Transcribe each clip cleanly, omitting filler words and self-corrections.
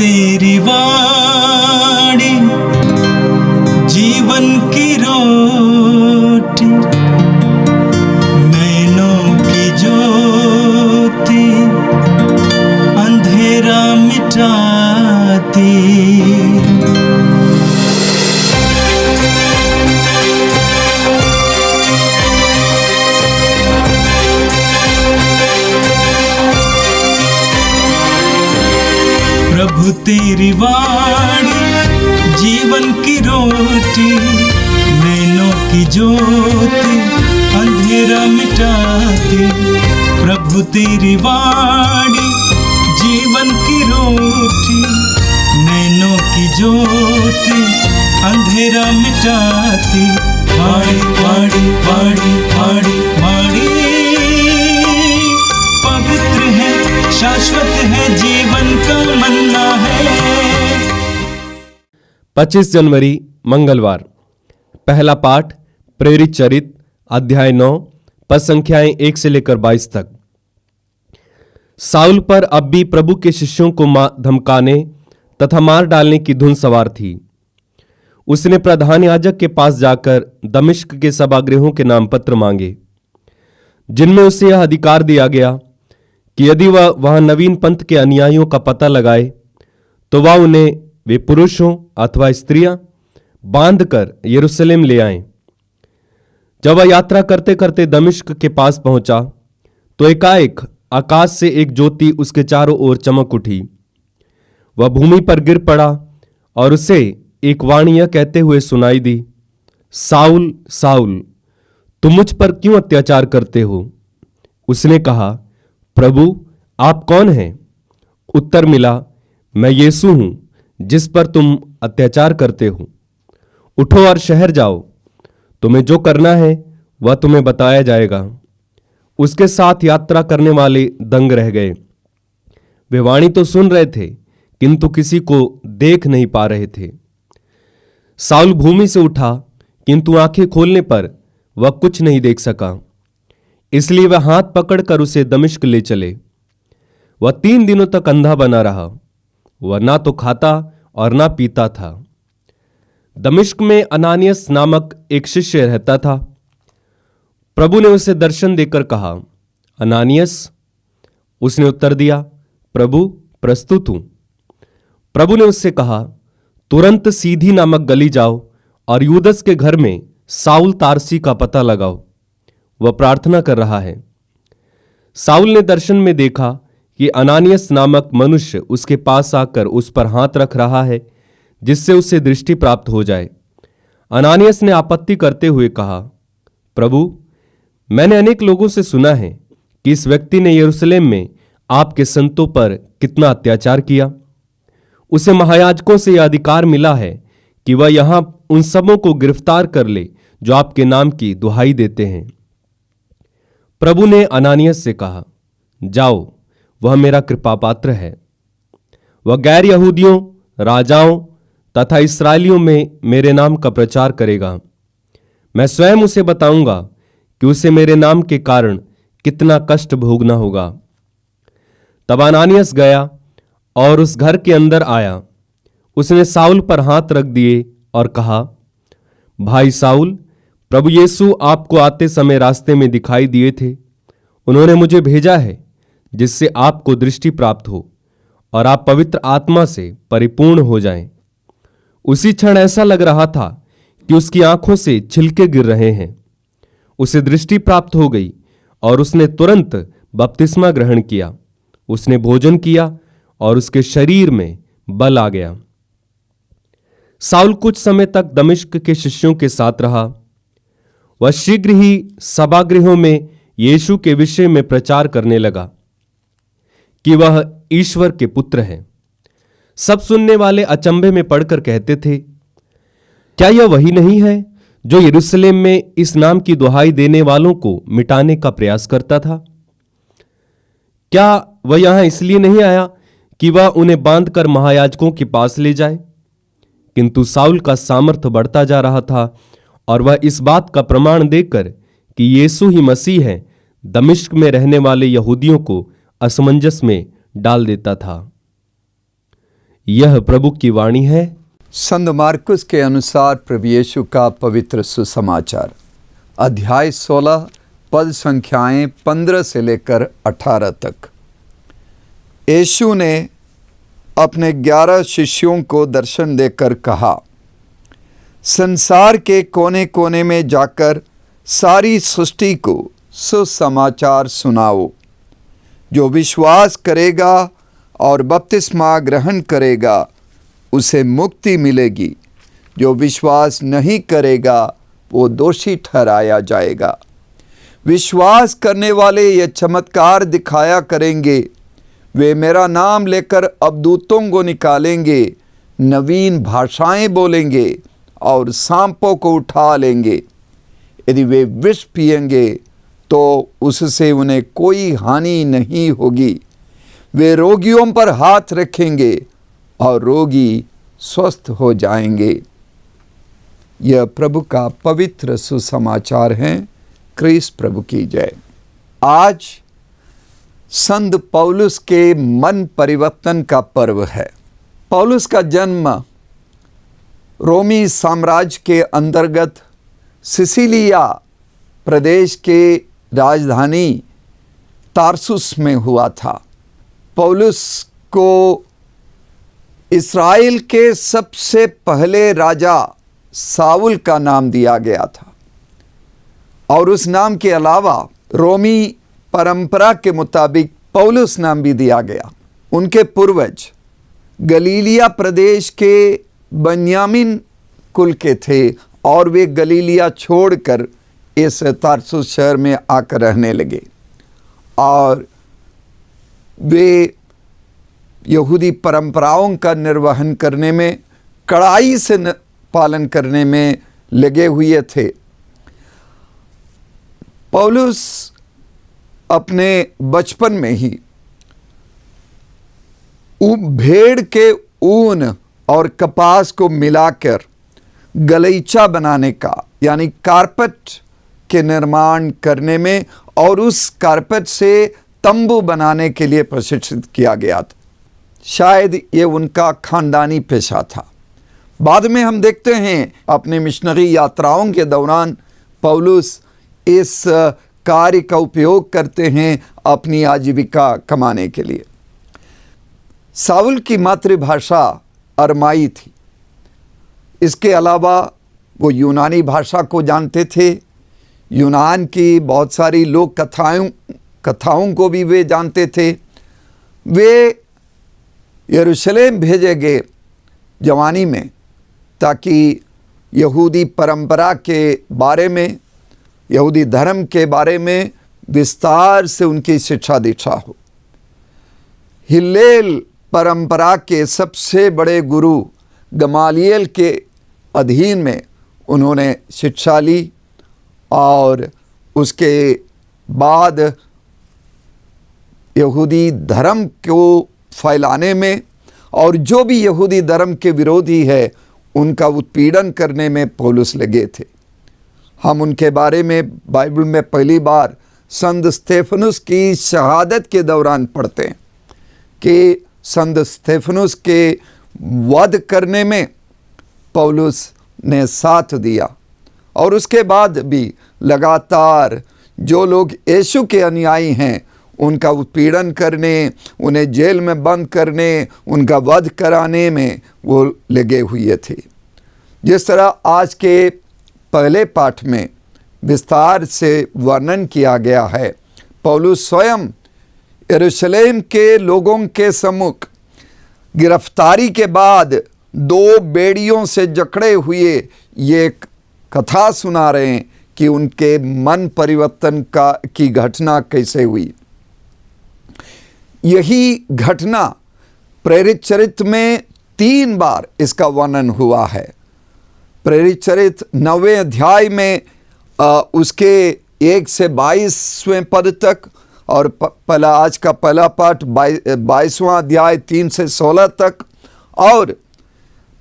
तेरी वाणी जीवन की रोटी, नैनों की ज्योति अंधेरा मिटाती। प्रभु तेरी वाणी जीवन की रोटी, नैनों की ज्योति अंधेरा मिटाती। प्रभु तेरी वाणी जीवन की रोटी, नैनों की ज्योति अंधेरा मिटाती। वाणी वाणी वाणी वाणी वाणी पवित्र है, शाश्वत है, जीवन का मन्ना है। 25 जनवरी मंगलवार। पहला पाठ प्रेरित चरित अध्याय 9 पद संख्याएं 1 से लेकर 22 तक। साउल पर अब भी प्रभु के शिष्यों को धमकाने तथा मार डालने की धुन सवार थी। उसने प्रधान याजक के पास जाकर दमिश्क के सभागृहों के नाम पत्र मांगे, जिनमें उसे यह अधिकार दिया गया कि यदि वह वहां नवीन पंथ के अनुयायियों का पता लगाए तो वह उन्हें, वे पुरुष हों अथवा स्त्रियां, बांधकर यरूशलेम ले आएं। जब वह यात्रा करते करते दमिश्क के पास पहुंचा तो एकाएक आकाश से एक ज्योति उसके चारों ओर चमक उठी। वह भूमि पर गिर पड़ा और उसे एक वाणी यह कहते हुए सुनाई दी, साउल साउल, तुम मुझ पर क्यों अत्याचार करते हो? उसने कहा, प्रभु आप कौन हैं? उत्तर मिला, मैं यीशु हूं जिस पर तुम अत्याचार करते हो। उठो और शहर जाओ, तुम्हें जो करना है वह तुम्हें बताया जाएगा। उसके साथ यात्रा करने वाले दंग रह गए। वे वाणी तो सुन रहे थे किंतु किसी को देख नहीं पा रहे थे। साउल भूमि से उठा किंतु आंखें खोलने पर वह कुछ नहीं देख सका, इसलिए वह हाथ पकड़कर उसे दमिश्क ले चले। वह 3 दिनों तक अंधा बना रहा। वह ना तो खाता और ना पीता था। दमिश्क में अनानियस नामक एक शिष्य रहता था। प्रभु ने उसे दर्शन देकर कहा, अनानियस। उसने उत्तर दिया, प्रभु प्रस्तुत हूं। प्रभु ने उससे कहा, तुरंत सीधी नामक गली जाओ और यूदस के घर में साउल तारसी का पता लगाओ, वह प्रार्थना कर रहा है। साउल ने दर्शन में देखा कि अनानियस नामक मनुष्य उसके पास आकर उस पर हाथ रख रहा है, जिससे उसे दृष्टि प्राप्त हो जाए। अनानियस ने आपत्ति करते हुए कहा, प्रभु मैंने अनेक लोगों से सुना है कि इस व्यक्ति ने यरूशलेम में आपके संतों पर कितना अत्याचार किया। उसे महायाजकों से यह अधिकार मिला है कि वह यहां उन सबों को गिरफ्तार कर ले जो आपके नाम की दुहाई देते हैं। प्रभु ने अनानियस से कहा, जाओ, वह मेरा कृपा पात्र है। वह गैर यहूदियों, राजाओं तथा इस्राएलियों में मेरे नाम का प्रचार करेगा। मैं स्वयं उसे बताऊंगा कि उसे मेरे नाम के कारण कितना कष्ट भोगना होगा। तब अनानियस गया और उस घर के अंदर आया। उसने साउल पर हाथ रख दिए और कहा, भाई साउल, प्रभु यीशु आपको आते समय रास्ते में दिखाई दिए थे। उन्होंने मुझे भेजा है जिससे आपको दृष्टि प्राप्त हो और आप पवित्र आत्मा से परिपूर्ण हो जाएं। उसी क्षण ऐसा लग रहा था कि उसकी आंखों से छिलके गिर रहे हैं। उसे दृष्टि प्राप्त हो गई और उसने तुरंत बपतिस्मा ग्रहण किया। उसने भोजन किया और उसके शरीर में बल आ गया। साउल कुछ समय तक दमिश्क के शिष्यों के साथ रहा। वह शीघ्र ही सभागृहों में यीशु के विषय में प्रचार करने लगा कि वह ईश्वर के पुत्र हैं। सब सुनने वाले अचंभे में पड़कर कहते थे, क्या यह वही नहीं है जो यरूशलेम में इस नाम की दुहाई देने वालों को मिटाने का प्रयास करता था? क्या वह यहां इसलिए नहीं आया कि वह उन्हें बांधकर महायाजकों के पास ले जाए? किंतु साउल का सामर्थ्य बढ़ता जा रहा था और वह इस बात का प्रमाण देकर कि यीशु ही मसीह है, दमिश्क में रहने वाले यहूदियों को असमंजस में डाल देता था। यह प्रभु की वाणी है। संत मार्कुस के अनुसार प्रभु यीशु का पवित्र सुसमाचार, अध्याय 16, पद संख्याएं 15 से लेकर 18 तक। यीशु ने अपने 11 शिष्यों को दर्शन देकर कहा, संसार के कोने कोने में जाकर सारी सृष्टि को सुसमाचार सुनाओ। जो विश्वास करेगा और बपतिस्मा ग्रहण करेगा उसे मुक्ति मिलेगी। जो विश्वास नहीं करेगा वो दोषी ठहराया जाएगा। विश्वास करने वाले ये चमत्कार दिखाया करेंगे। वे मेरा नाम लेकर अबदूतों को निकालेंगे, नवीन भाषाएं बोलेंगे और सांपों को उठा लेंगे। यदि वे विष पिएंगे तो उससे उन्हें कोई हानि नहीं होगी। वे रोगियों पर हाथ रखेंगे और रोगी स्वस्थ हो जाएंगे। यह प्रभु का पवित्र सुसमाचार है। क्रिस्त प्रभु की जय। आज संत पौलुस के मन परिवर्तन का पर्व है। पौलुस का जन्म रोमी साम्राज्य के अंतर्गत सिसिलिया प्रदेश के राजधानी तारसुस में हुआ था। पौलुस को इस्राएल के सबसे पहले राजा साउल का नाम दिया गया था और उस नाम के अलावा रोमी परंपरा के मुताबिक पौलुस नाम भी दिया गया। उनके पूर्वज गलीलिया प्रदेश के बन्यामीन कुल के थे और वे गलीलिया छोड़कर इस तारसुस शहर में आकर रहने लगे और वे यहूदी परंपराओं का निर्वहन करने में, कड़ाई से पालन करने में लगे हुए थे। पौलुस अपने बचपन में ही भेड़ के ऊन और कपास को मिलाकर गलीचा बनाने का यानी कारपेट के निर्माण करने में और उस कारपेट से तंबू बनाने के लिए प्रशिक्षित किया गया था। शायद ये उनका खानदानी पेशा था। बाद में हम देखते हैं अपने मिशनरी यात्राओं के दौरान पौलुस इस कार्य का उपयोग करते हैं अपनी आजीविका कमाने के लिए। साउल की मातृभाषा अरमाई थी। इसके अलावा वो यूनानी भाषा को जानते थे। यूनान की बहुत सारी लोक कथाओं को भी वे जानते थे। वे यरूशलेम भेजे गए जवानी में ताकि यहूदी परंपरा के बारे में, यहूदी धर्म के बारे में विस्तार से उनकी शिक्षा दीक्षा हो। हिल्लेल परंपरा के सबसे बड़े गुरु गमालियल के अधीन में उन्होंने शिक्षा ली और उसके बाद यहूदी धर्म को फैलाने में और जो भी यहूदी धर्म के विरोधी है उनका उत्पीड़न करने में पौलुस लगे थे। हम उनके बारे में बाइबल में पहली बार संत स्तेफनुस की शहादत के दौरान पढ़ते हैं कि संत स्तेफनुस के वध करने में पौलुस ने साथ दिया और उसके बाद भी लगातार जो लोग यीशु के अनुयायी हैं उनका उत्पीड़न करने, उन्हें जेल में बंद करने, उनका वध कराने में वो लगे हुए थे। जिस तरह आज के पहले पाठ में विस्तार से वर्णन किया गया है, पौलुस स्वयं यरूशलेम के लोगों के सम्मुख गिरफ्तारी के बाद 2 बेड़ियों से जकड़े हुए ये कथा सुना रहे हैं कि उनके मन परिवर्तन की घटना कैसे हुई। यही घटना प्रेरित चरित्र में 3 बार इसका वर्णन हुआ है। प्रेरित चरित्र 9वें अध्याय में उसके 1 से 22वें पद तक और आज का पहला पाठ 22वां अध्याय 3 से 16 तक और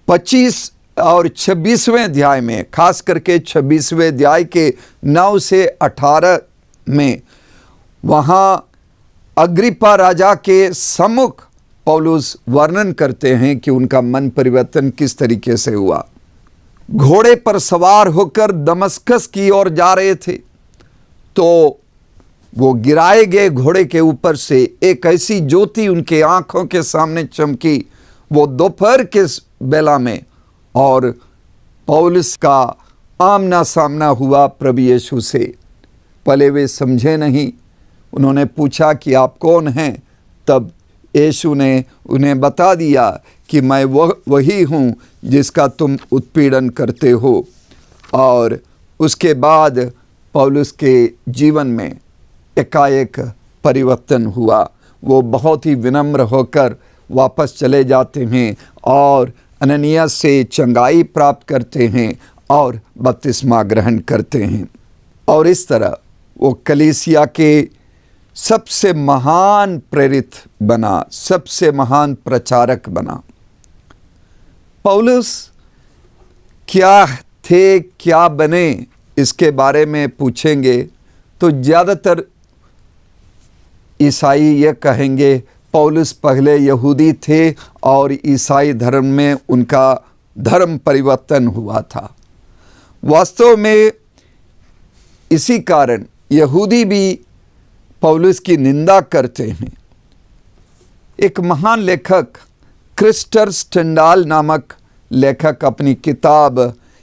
25 और 26वें अध्याय में, खास करके 26वें अध्याय के 9 से 18 में वहाँ अग्रिप्पा राजा के सम्मुख पौलुस वर्णन करते हैं कि उनका मन परिवर्तन किस तरीके से हुआ। घोड़े पर सवार होकर दमस्कस की ओर जा रहे थे तो वो गिराए गए घोड़े के ऊपर से एक ऐसी ज्योति उनके आंखों के सामने चमकी, वो दोपहर के बेला में, और पौलुस का आमना सामना हुआ प्रभु यीशु से। पहले वे समझे नहीं, उन्होंने पूछा कि आप कौन हैं? तब यीशु ने उन्हें बता दिया कि मैं वही हूँ जिसका तुम उत्पीड़न करते हो। और उसके बाद पौलुस के जीवन में एकाएक परिवर्तन हुआ। वो बहुत ही विनम्र होकर वापस चले जाते हैं और अननियास से चंगाई प्राप्त करते हैं और बपतिस्मा ग्रहण करते हैं। और इस तरह वो कलीसिया के सबसे महान प्रेरित बना, सबसे महान प्रचारक बना। पौलुस क्या थे, क्या बने, इसके बारे में पूछेंगे तो ज़्यादातर ईसाई ये कहेंगे पौलुस पहले यहूदी थे और ईसाई धर्म में उनका धर्म परिवर्तन हुआ था। वास्तव में इसी कारण यहूदी भी पौलुस की निंदा करते हैं। एक महान लेखक क्रिस्टर स्टेंडाल नामक लेखक अपनी किताब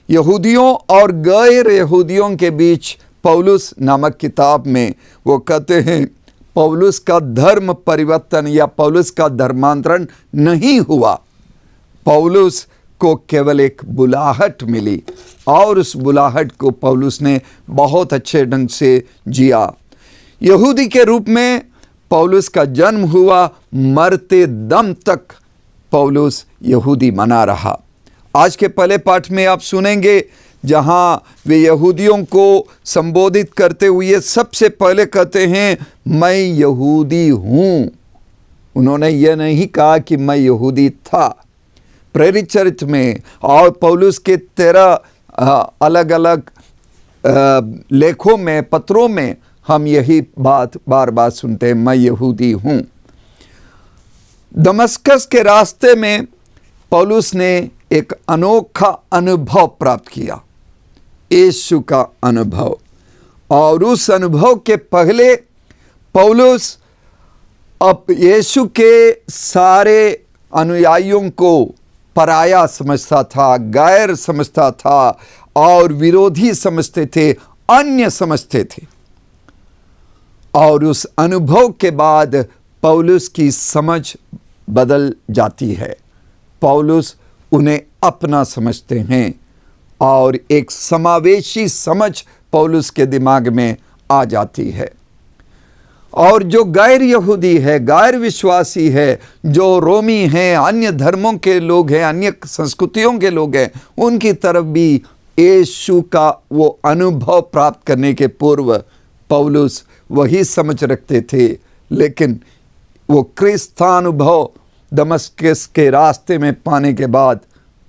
यहूदियों और गैर यहूदियों के बीच पौलुस नामक किताब में वो कहते हैं पौलुस का धर्म परिवर्तन या पौलुस का धर्मांतरण नहीं हुआ। पौलुस को केवल एक बुलाहट मिली और उस बुलाहट को पौलुस ने बहुत अच्छे ढंग से जिया। यहूदी के रूप में पौलुस का जन्म हुआ, मरते दम तक पौलुस यहूदी बना रहा। आज के पहले पाठ में आप सुनेंगे जहाँ वे यहूदियों को संबोधित करते हुए सबसे पहले कहते हैं मैं यहूदी हूँ। उन्होंने यह नहीं कहा कि मैं यहूदी था। प्रेरित चरित्र में और पौलुस के 13 अलग अलग लेखों में, पत्रों में हम यही बात बार बार सुनते हैं, मैं यहूदी हूँ। दमस्कस के रास्ते में पौलुस ने एक अनोखा अनुभव प्राप्त किया, यीशु का अनुभव। और उस अनुभव के पहले पौलुस अब यीशु के सारे अनुयायियों को पराया समझता था, गैर समझता था और विरोधी समझते थे, अन्य समझते थे। और उस अनुभव के बाद पौलुस की समझ बदल जाती है। पौलुस उन्हें अपना समझते हैं और एक समावेशी समझ पौलुस के दिमाग में आ जाती है। और जो गैर यहूदी है, गैर विश्वासी है, जो रोमी हैं, अन्य धर्मों के लोग हैं, अन्य संस्कृतियों के लोग हैं, उनकी तरफ भी यीशु का वो अनुभव प्राप्त करने के पूर्व पौलुस वही समझ रखते थे। लेकिन वो क्रिस्तानुभव दमस्कस के रास्ते में पाने के बाद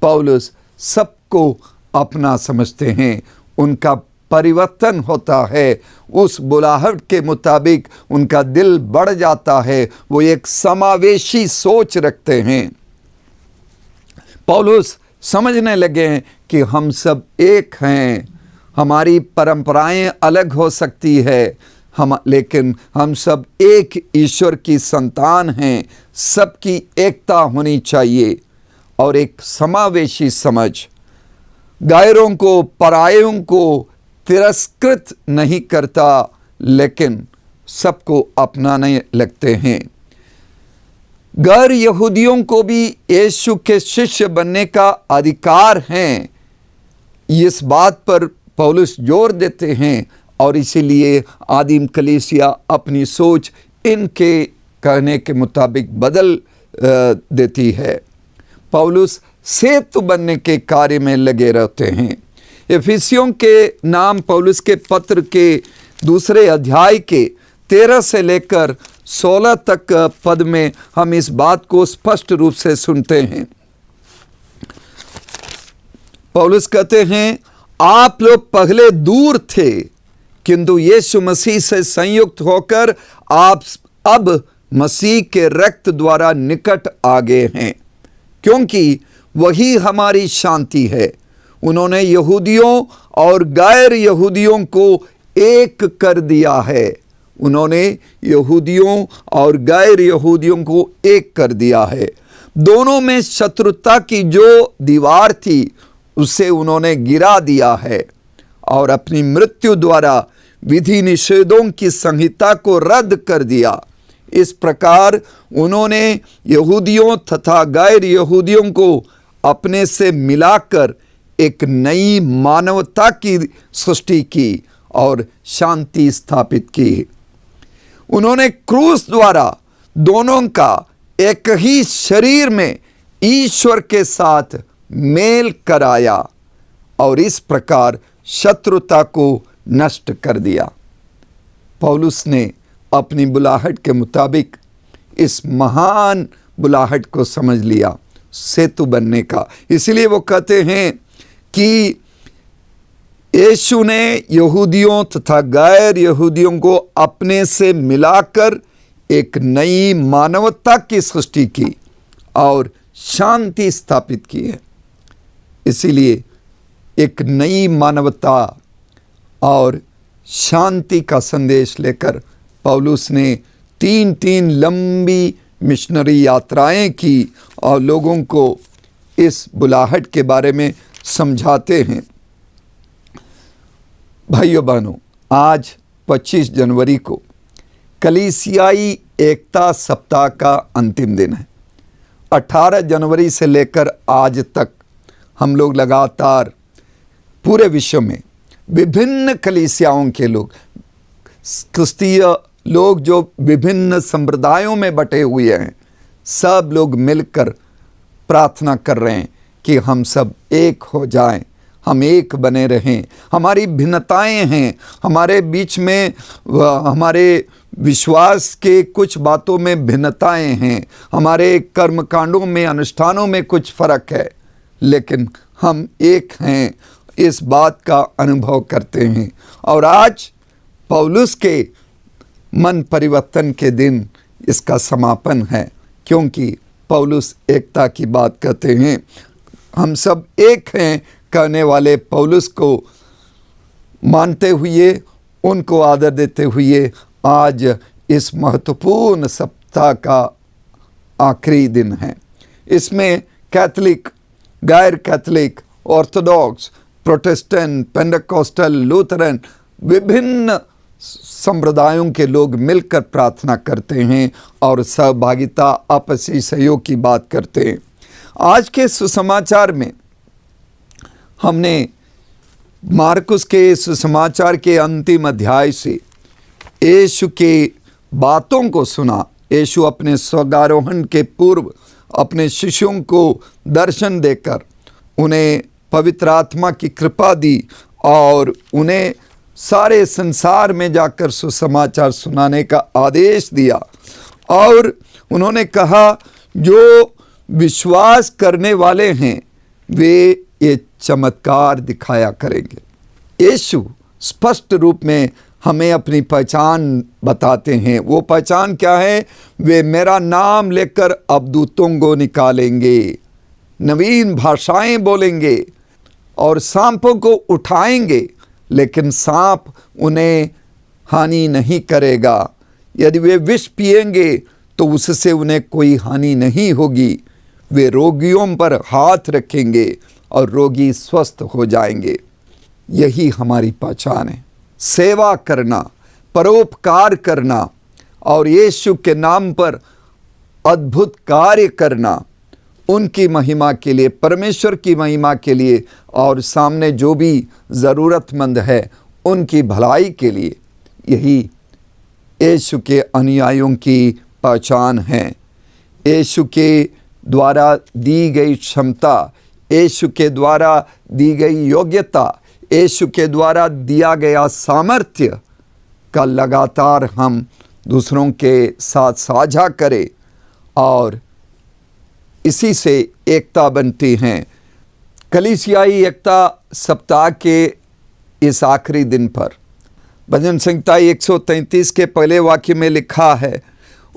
पौलुस सबको अपना समझते हैं। उनका परिवर्तन होता है, उस बुलाहट के मुताबिक उनका दिल बढ़ जाता है, वो एक समावेशी सोच रखते हैं। पौलुस समझने लगे कि हम सब एक हैं। हमारी परंपराएं अलग हो सकती है, लेकिन हम सब एक ईश्वर की संतान हैं। सबकी एकता होनी चाहिए और एक समावेशी समझ। गैरों को, परायों को तिरस्कृत नहीं करता, लेकिन सबको अपनाने लगते हैं। गैर यहूदियों को भी यीशु के शिष्य बनने का अधिकार है, इस बात पर पौलुस जोर देते हैं। और इसीलिए आदिम कलीसिया अपनी सोच इनके कहने के मुताबिक बदल देती है। पौलुस सेतु बनने के कार्य में लगे रहते हैं। इफिसियों के नाम पौलुस के पत्र के 2 अध्याय के 13 से लेकर 16 तक पद में हम इस बात को स्पष्ट रूप से सुनते हैं। पौलुस कहते हैं, आप लोग पहले दूर थे, किंतु यीशु मसीह से संयुक्त होकर आप अब मसीह के रक्त द्वारा निकट आ गए हैं, क्योंकि वही हमारी शांति है। उन्होंने यहूदियों और गैर यहूदियों को एक कर दिया है। उन्होंने यहूदियों और गैर यहूदियों को एक कर दिया है। दोनों में शत्रुता की जो दीवार थी उसे उन्होंने गिरा दिया है और अपनी मृत्यु द्वारा विधि निषेधों की संहिता को रद्द कर दिया। इस प्रकार उन्होंने यहूदियों तथा गैर यहूदियों को अपने से मिलाकर एक नई मानवता की सृष्टि की और शांति स्थापित की। उन्होंने क्रूस द्वारा दोनों का एक ही शरीर में ईश्वर के साथ मेल कराया और इस प्रकार शत्रुता को नष्ट कर दिया। पौलुस ने अपनी बुलाहट के मुताबिक इस महान बुलाहट को समझ लिया, सेतु बनने का। इसलिए वो कहते हैं कि यीशु ने यहूदियों तथा गैर यहूदियों को अपने से मिलाकर एक नई मानवता की सृष्टि की और शांति स्थापित की है। इसीलिए एक नई मानवता और शांति का संदेश लेकर पौलुस ने 3 लंबी मिशनरी यात्राएं की और लोगों को इस बुलाहट के बारे में समझाते हैं। भाइयों बहनों, आज 25 जनवरी को कलीसियाई एकता सप्ताह का अंतिम दिन है। 18 जनवरी से लेकर आज तक हम लोग लगातार पूरे विश्व में विभिन्न कलीसियाओं के लोग, क्रिस्तीय लोग जो विभिन्न संप्रदायों में बटे हुए हैं, सब लोग मिलकर प्रार्थना कर रहे हैं कि हम सब एक हो जाएं, हम एक बने रहें। हमारी भिन्नताएं हैं, हमारे बीच में हमारे विश्वास के कुछ बातों में भिन्नताएं हैं, हमारे कर्मकांडों में, अनुष्ठानों में कुछ फर्क है, लेकिन हम एक हैं, इस बात का अनुभव करते हैं। और आज पौलुस के मन परिवर्तन के दिन इसका समापन है, क्योंकि पौलुस एकता की बात कहते हैं। हम सब एक हैं कहने वाले पौलुस को मानते हुए, उनको आदर देते हुए आज इस महत्वपूर्ण सप्ताह का आखिरी दिन है। इसमें कैथलिक, गैर Catholic, Orthodox, Protestant, Pentecostal, Lutheran, विभिन्न संप्रदायों के लोग मिलकर प्रार्थना करते हैं और सहभागिता, आपसी सहयोग की बात करते हैं। आज के सुसमाचार में हमने मार्कुस के सुसमाचार के अंतिम अध्याय से यीशु के बातों को सुना। यीशु अपने स्वर्गारोहण के पूर्व अपने शिष्यों को दर्शन देकर उन्हें पवित्र आत्मा की कृपा दी और उन्हें सारे संसार में जाकर सुसमाचार सुनाने का आदेश दिया। और उन्होंने कहा, जो विश्वास करने वाले हैं वे ये चमत्कार दिखाया करेंगे। यीशु स्पष्ट रूप में हमें अपनी पहचान बताते हैं। वो पहचान क्या है? वे मेरा नाम लेकर अबदूतों को निकालेंगे, नवीन भाषाएं बोलेंगे और सांपों को उठाएंगे, लेकिन सांप उन्हें हानि नहीं करेगा। यदि वे विष पिएंगे तो उससे उन्हें कोई हानि नहीं होगी। वे रोगियों पर हाथ रखेंगे और रोगी स्वस्थ हो जाएंगे। यही हमारी पहचान है, सेवा करना, परोपकार करना और यीशु के नाम पर अद्भुत कार्य करना, उनकी महिमा के लिए, परमेश्वर की महिमा के लिए और सामने जो भी ज़रूरतमंद है उनकी भलाई के लिए। यही यीशु के अनुयायियों की पहचान है। यीशु के द्वारा दी गई क्षमता, यीशु के द्वारा दी गई योग्यता, यीशु के द्वारा दिया गया सामर्थ्य का लगातार हम दूसरों के साथ साझा करें और इसी से एकता बनती हैं। कलीसियाई एकता सप्ताह के इस आखिरी दिन पर भजन संहिता 133 के पहले वाक्य में लिखा है,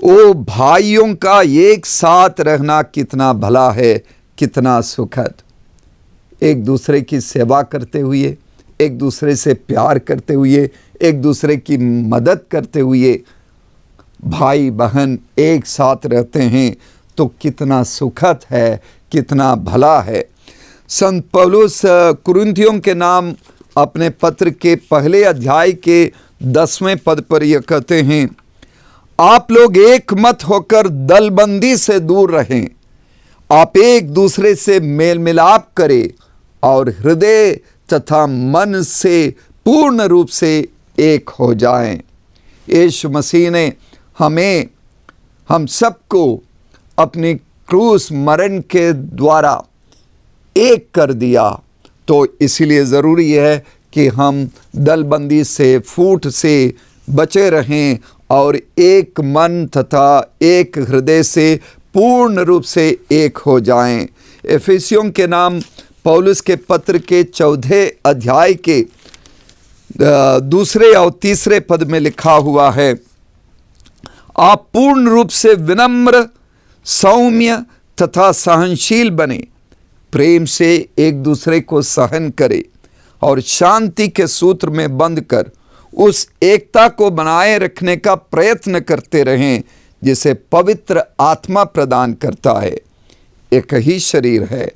ओ भाइयों का एक साथ रहना कितना भला है, कितना सुखद। एक दूसरे की सेवा करते हुए, एक दूसरे से प्यार करते हुए, एक दूसरे की मदद करते हुए भाई बहन एक साथ रहते हैं तो कितना सुखद है, कितना भला है। संत पौलुस कुरिन्थियों के नाम अपने पत्र के पहले अध्याय के 10वें पद पर यह कहते हैं, आप लोग एक मत होकर दलबंदी से दूर रहें, आप एक दूसरे से मेल मिलाप करें और हृदय तथा मन से पूर्ण रूप से एक हो जाएं। यीशु मसीह ने हम सबको अपनी क्रूस मरण के द्वारा एक कर दिया, तो इसीलिए ज़रूरी है कि हम दलबंदी से, फूट से बचे रहें और एक मन तथा एक हृदय से पूर्ण रूप से एक हो जाएं। एफिसियों के नाम पौलुस के पत्र के 14 अध्याय के 2 और 3 पद में लिखा हुआ है, आप पूर्ण रूप से विनम्र, सौम्य तथा सहनशील बने, प्रेम से एक दूसरे को सहन करें और शांति के सूत्र में बंध कर उस एकता को बनाए रखने का प्रयत्न करते रहें जिसे पवित्र आत्मा प्रदान करता है। एक ही शरीर है,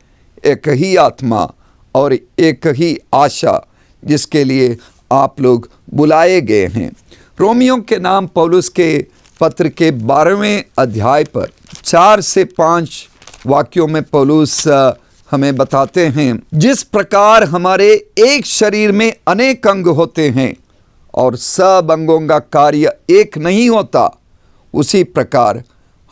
एक ही आत्मा और एक ही आशा जिसके लिए आप लोग बुलाए गए हैं। रोमियों के नाम पौलुस के पत्र के 12वें अध्याय पर 4 से 5 वाक्यों में पौलुस हमें बताते हैं, जिस प्रकार हमारे एक शरीर में अनेक अंग होते हैं और सब अंगों का कार्य एक नहीं होता, उसी प्रकार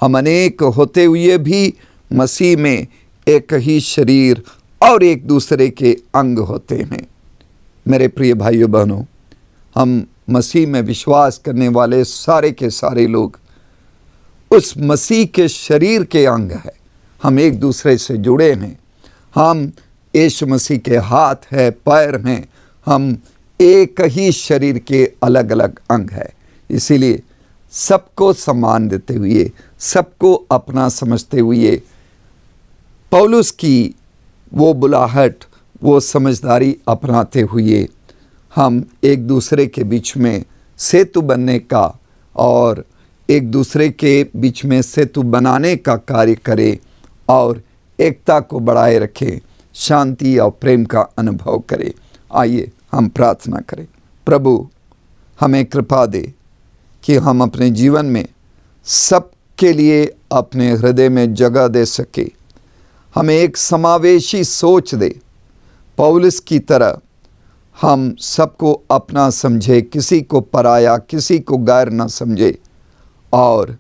हम अनेक होते हुए भी मसीह में एक ही शरीर और एक दूसरे के अंग होते हैं। मेरे प्रिय भाइयों बहनों, हम मसीह में विश्वास करने वाले सारे के सारे लोग उस मसीह के शरीर के अंग हैं। हम एक दूसरे से जुड़े हैं, हम यीशु मसीह के हाथ है, पैर हैं, हम एक ही शरीर के अलग अलग अंग हैं। इसीलिए सबको सम्मान देते हुए, सबको अपना समझते हुए पौलुस की वो बुलाहट, वो समझदारी अपनाते हुए हम एक दूसरे के बीच में सेतु बनने का और एक दूसरे के बीच में सेतु बनाने का कार्य करें और एकता को बढ़ाए रखें, शांति और प्रेम का अनुभव करें। आइए हम प्रार्थना करें। प्रभु हमें कृपा दे कि हम अपने जीवन में सबके लिए अपने हृदय में जगह दे सके। हमें एक समावेशी सोच दे, पौलुस की तरह हम सबको अपना समझे, किसी को पराया, किसी को गैर न समझे और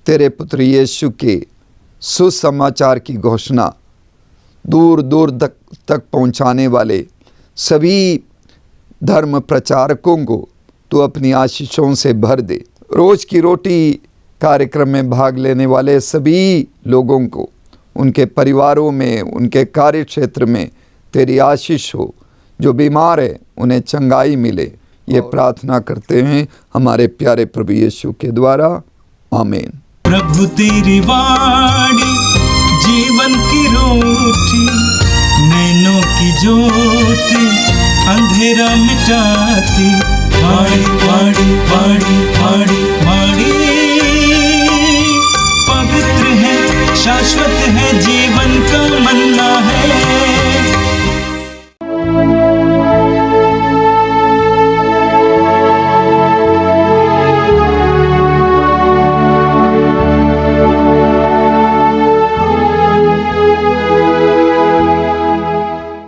तेरे पुत्र यीशु के सुसमाचार की घोषणा दूर दूर तक पहुंचाने वाले सभी धर्म प्रचारकों को तू अपनी आशीषों से भर दे। रोज की रोटी कार्यक्रम में भाग लेने वाले सभी लोगों को, उनके परिवारों में, उनके कार्य क्षेत्र में तेरी आशीष हो। जो बीमार है उन्हें चंगाई मिले, ये प्रार्थना करते हैं हमारे प्यारे प्रभु यीशु के द्वारा, आमीन। प्रभु तेरी वाणी जीवन की रोटी, नैनों की ज्योति अंधेरा मिटाती, वाणी वाणी वाणी वाणी वाणी पवित्र है, शाश्वत है, जीवन